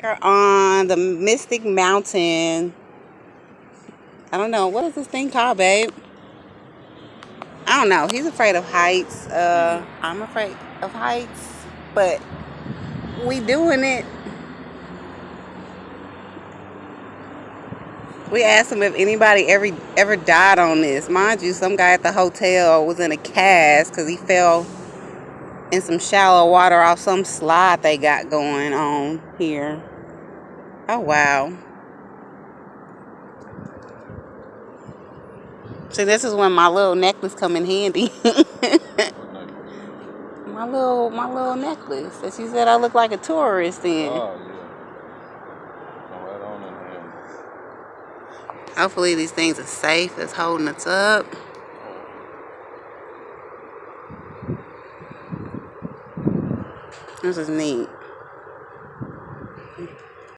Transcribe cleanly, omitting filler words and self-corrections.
We're on the Mystic Mountain. I don't know. What is this thing called, babe? I don't know. He's afraid of heights. I'm afraid of heights. But we doing it. We asked him if anybody ever died on this. Mind you, some guy at the hotel was in a cast because he fell in some shallow water off some slide they got going on here. Oh, wow. See, this is when my little necklace come in handy. my little necklace that she said I look like a tourist in. Oh, yeah. Come right on in there. Hopefully these things are safe. It's holding us up. This is neat.